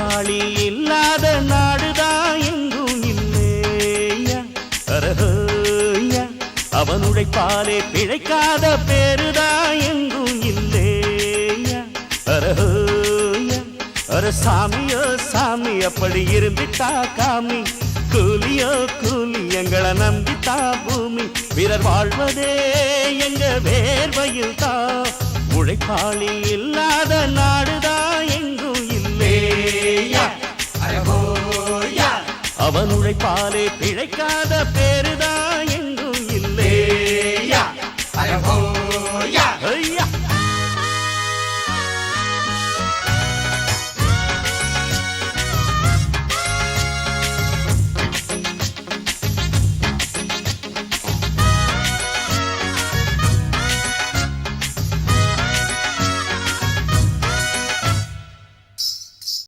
உழைப்பாளி இல்லாத நாடுதான் எங்கும் இல்லையா அரஹோயா அவன் உழைப்பாலே பிழைக்காத பேருதான் எங்கும் இல்லையா அரஹோயா அர சாமியோ சாமி அப்படி இருந்துட்டா காமி கூலியோ கூலி எங்களை நம்பித்தா பூமி பிறர் வாழ்வதே எங்க வேர்வையில் தான் உழைப்பாளி இல்லாத நாடுதான் எங்கும் இல்லையா அவன் உழைப்பாலே பிழைக்காத பேருதான்